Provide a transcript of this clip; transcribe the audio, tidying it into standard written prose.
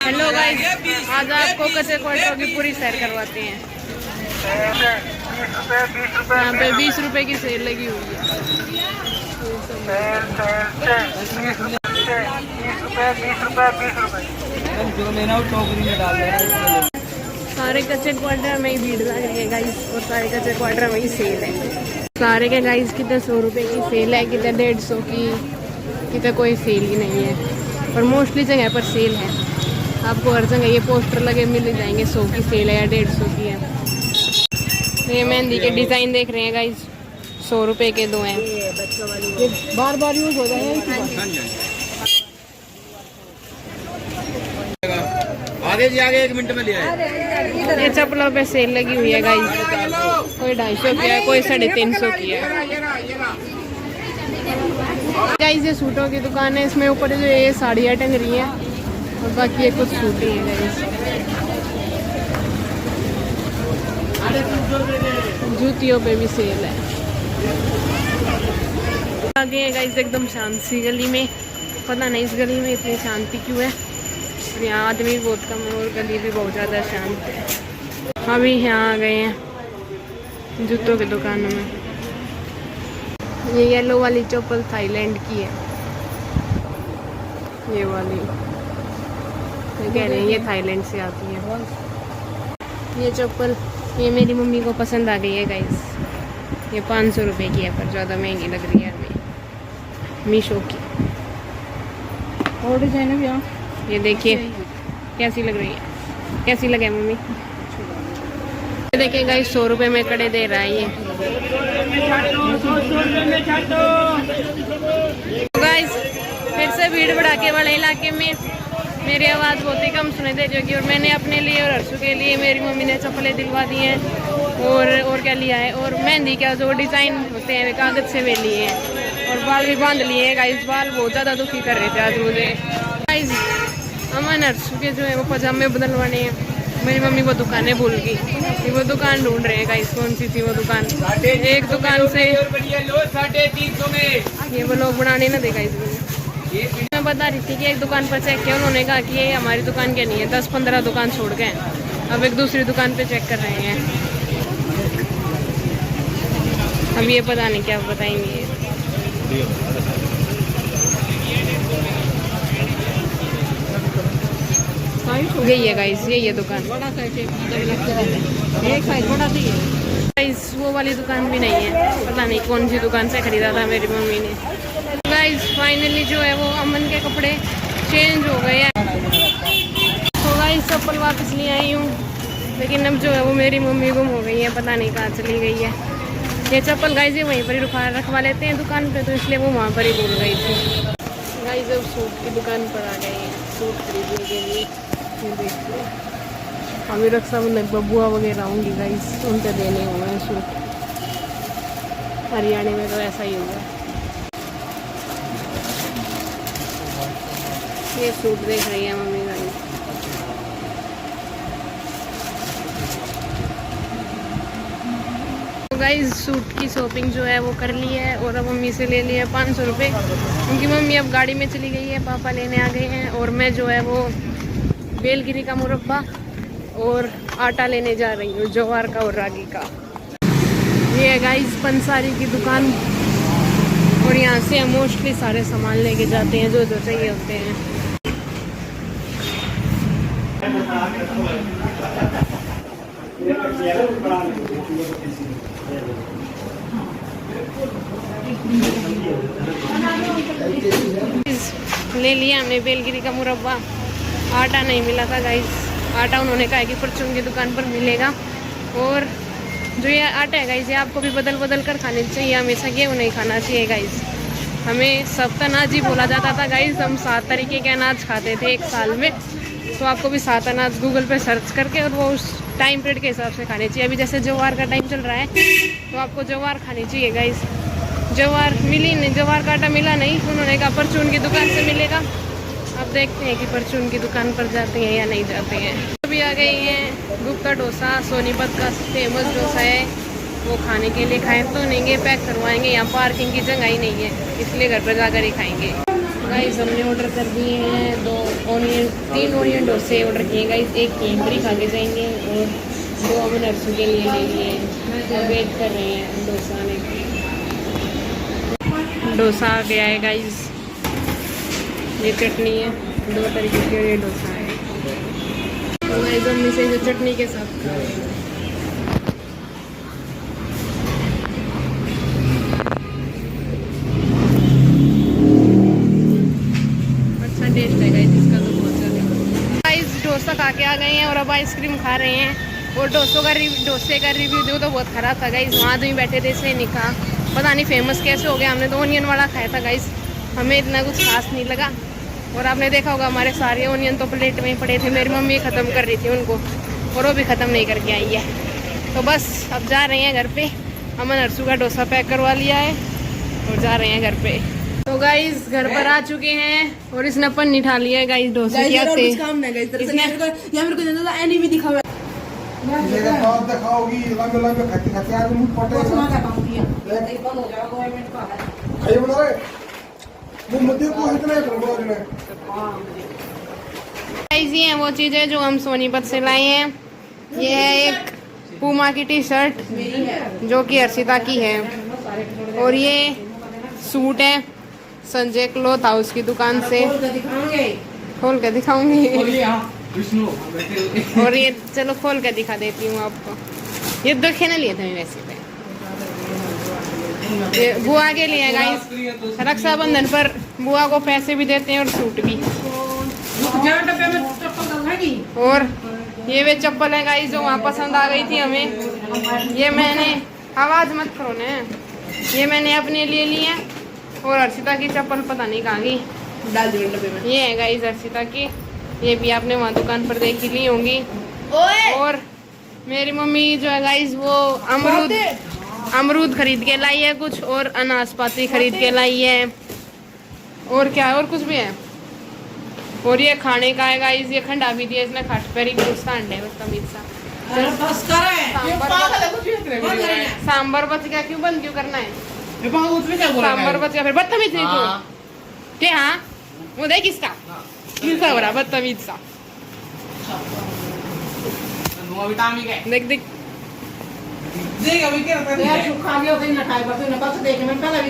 Hello guys, आज आपको कच्चे क्वार्टरों की पूरी सैर करवाते हैं। यहाँ पे 20 रुपए की सेल लगी हुई है। जो लेना हो टोकरी में डाल देना। सारे कच्चे क्वार्टर में ही भीड़ लग रही है गाइस, और सारे कच्चे क्वार्टर में ही सेल है। सारे के गाइस कितने 100 रुपए की सेल है, कितने 150 की, कितने कोई सेल ही नहीं है। और मोस्टली जगह पर सेल है, आपको हर जगह ये पोस्टर लगे मिल जाएंगे 100 की सेल है या 150 की है। ये मेहंदी के डिज़ाइन देख रहे हैं गाइस, 100 रुपए के 2 हैं। ये बार बार यूज हो जाएगा। आगे जी आगे 1 मिनट में ले आए। ये चप्पलों पे सेल लगी हुई है गाइस, कोई 250 की है, कोई 350 की है। गाइस ये सूटों की दुकान है, इसमें ऊपर जो ये साड़ियाँ टंग रही हैं और बाकी ये कुछ सूट ही है गाइस। जूतियों पे भी सेल है। आगे है गाइस एकदम शांत सी गली में, पता नहीं इस गली में इतनी शांति क्यों है। यहाँ आदमी बहुत कम है और गली भी बहुत ज़्यादा शांत है। अभी यहाँ आ गए हैं जूतों की दुकानों में। ये येलो वाली चप्पल थाईलैंड की है, ये वाली कह रहे हैं ये थाईलैंड से आती है। ये चप्पल ये मेरी मम्मी को पसंद आ गई है गाइस। ये 500 रुपये की है, पर ज़्यादा महंगी लग रही है हमें, मीशो की। और डिजाइन है भैया, ये देखिए कैसी लग रही है, कैसी लगे मम्मी? ये देखिए गाइस 100 रुपये में कड़े दे रहा है ये। गाइस फिर से भीड़ भड़ाके वाले इलाके में मेरी आवाज़ बहुत ही कम सुनाई दे रही होगी। और मैंने अपने लिए और हर्षु के लिए मेरी मम्मी ने चप्पलें दिलवा दी हैं। और क्या लिया है, और मेहंदी का जो डिज़ाइन होते हैं वे कागज़ से वे लिए हैं, और बाल भी बांध लिए हैं गाइस। बाल बहुत ज़्यादा दुखी कर रहे थे आज मुझे गाइस। अमन हर्षु के जो है वो पजामे बदलवाने हैं। मेरी मम्मी वो दुकानें भूल गई, वो दुकान ढूंढ रहे हैं गाइस, कौन सी थी वो दुकान। एक दुकान से 350 में ये वो लोग बनाने ना देगा इसमें। मैं बता रही थी कि एक दुकान पर चेक किया, उन्होंने कहा कि ये हमारी दुकान के नहीं है, 10-15 दुकान छोड़ गए। अब एक दूसरी दुकान पे चेक कर रहे हैं। अब ये पता नहीं क्या बताएंगे। यही है गाइस, यही है दुकान। एक साइज बड़ा सी है गाइस, वो वाली दुकान भी नहीं है, पता नहीं कौन सी दुकान से खरीदा था मेरी मम्मी ने। गाइस फाइनली जो है वो अमन के कपड़े चेंज हो गए हैं। तो गाइस चप्पल वापस ले आई हूँ, लेकिन अब जो है वो मेरी मम्मी गुम हो गई है, पता नहीं कहाँ चली गई है। ये चप्पल गाइस ये वहीं पर ही रखवा लेते हैं दुकान पे, तो इसलिए वो वहाँ पर ही भूल गई थी। गाइस अब सूट की दुकान पर आ गए हैं सूट खरीदने के लिए। देखिए अभी रक्षाबंधन बबुआ वगैरह होंगी गाइस, उनके देने हुए हैं सूट। हरियाणा में तो ऐसा ही होगा। ये सूट देख रही है मम्मी गाइस। तो गाइस सूट की शॉपिंग जो है वो कर ली है, और अब मम्मी से ले लिया 500 रुपये, क्योंकि मम्मी अब गाड़ी में चली गई है, पापा लेने आ गए हैं। और मैं जो है वो बेलगिरी का मुरब्बा और आटा लेने जा रही हूँ, ज्वार का और रागी का। ये है गाइस पंसारी की दुकान, और यहाँ से हम मोस्टली सारे सामान लेके जाते हैं जो जो चाहिए होते हैं। ले लिया हमने बेलगिरी का मुरब्बा। आटा नहीं मिला था गाइस, आटा उन्होंने कहा कि परचून की दुकान पर मिलेगा। और जो ये आटा है गाइस, ये आपको भी बदल बदल कर खाने चाहिए, हमेशा गेहूँ नहीं खाना चाहिए गाइस। हमें सब अनाज ही बोला जाता था गाइस, हम 7 तरीके के अनाज खाते थे एक साल में। तो आपको भी 7 अनाज गूगल पे सर्च करके और वो उस टाइम पीरियड के हिसाब से खाने चाहिए। अभी जैसे ज्वार का टाइम चल रहा है तो आपको ज्वार खानी चाहिए गाइस। ज्वार मिली नहीं, ज्वार का आटा मिला नहीं, उन्होंने कहा परचून की दुकान से मिलेगा। अब देखते हैं कि परचून की दुकान पर जाते हैं या नहीं जाते हैं। अभी आ गई हैं गुप्ता डोसा, सोनीपत का फेमस डोसा है, वो खाने के लिए। खाएं तो नहीं, पैक करवाएंगे, यहाँ पार्किंग की जगह ही नहीं है, इसलिए घर पर जाकर ही खाएंगे। गाइस हमने ऑर्डर कर दिए हैं 3 ऑनियन डोसे ऑर्डर किए गाइस। एक केमरी खा के जाएंगे और 2 अमन अर्सू के लिए ले लिए हैं। तो वेट कर रहे हैं डोसा आने की। डोसा आ गया है गाइस। ये चटनी है 2 तरीके की और ये डोसा है। तो गाइस हम इसे जो चटनी के साथ खा रहे हैं। टेस्ट है गाइस इसका तो बहुत ज़्यादा। गाइस डोसा खा के आ गए हैं और अब आइसक्रीम खा रहे हैं। और डोसे का रिव्यू दो तो बहुत ख़राब था गाइस। वहाँ जो बैठे थे इसलिए नहीं कहा, पता नहीं फेमस कैसे हो गया। हमने तो ओनियन वाला खाया था गाइस, हमें इतना कुछ खास नहीं लगा। और आपने देखा होगा हमारे सारे ओनियन तो प्लेट में ही पड़े थे। मेरी मम्मी ख़त्म कर रही थी उनको और वो भी ख़त्म नहीं करके आई है। तो बस अब जा रहे हैं घर पे। अमन अर्सू का डोसा पैक करवा लिया है और जा रहे हैं घर पे। तो गाइस घर पर आ चुके हैं और इसने पन्नी ठा लिया है गाइस डोसे की। काम नहीं गाइस, इसने मेरे को जनता एनी भी दिखावा ये तो आप दिखाओगी लंबे लंबे खाते खाते आज मुंह पटे बंद हो जाएगा गवर्नमेंट का है। खाइए बना रहे वो मध्य को इतना ही प्रभाव है। गाइस ये वो चीज़ है जो हम सोनीपत से लाए हैं। ये है एक पूमा की टी शर्ट जो कि अर्शिता की है और ये सूट है संजय क्लॉथ हाउस की दुकान से। खोल के दिखाऊंगी विष्णु और ये चलो खोल के दिखा देती हूँ आपको। ये देखे ना लिए थे वैसे पे ये बुआ के लिए गाइस। रक्षाबंधन पर बुआ को पैसे भी देते हैं और सूट भी। और ये वे चप्पल है गाइस जो वहाँ पसंद आ गई थी हमें। ये मैंने आवाज मत करो ना, ये मैंने अपने लिए ली है। और अर्शिता की चप्पल पता नहीं कहाँ गई, डाल दो डब्बे में। ये है गाइस अर्शिता की। ये भी आपने वहाँ दुकान पर देखी ली होंगी। और मेरी मम्मी जो है गाइस वो अमरूद खरीद के लाई है कुछ और अनाशपाती खरीद के लाई है और क्या और कुछ भी है। और ये खाने का है गाइस। ये खंडा भी दिया इसने खट पर ही गुस्तान है बदतमीज सा। सांबर बच गया, क्यों बंद क्यों करना है? सांबर बच गया फिर बदतमीज नहीं क्यों? क्या हाँ वो देख किसका किसका हो रहा बदतमीज सा। देख देख देख अभी क्या खा लिया, ना खाए बस, ना बस देख मैं पहले भी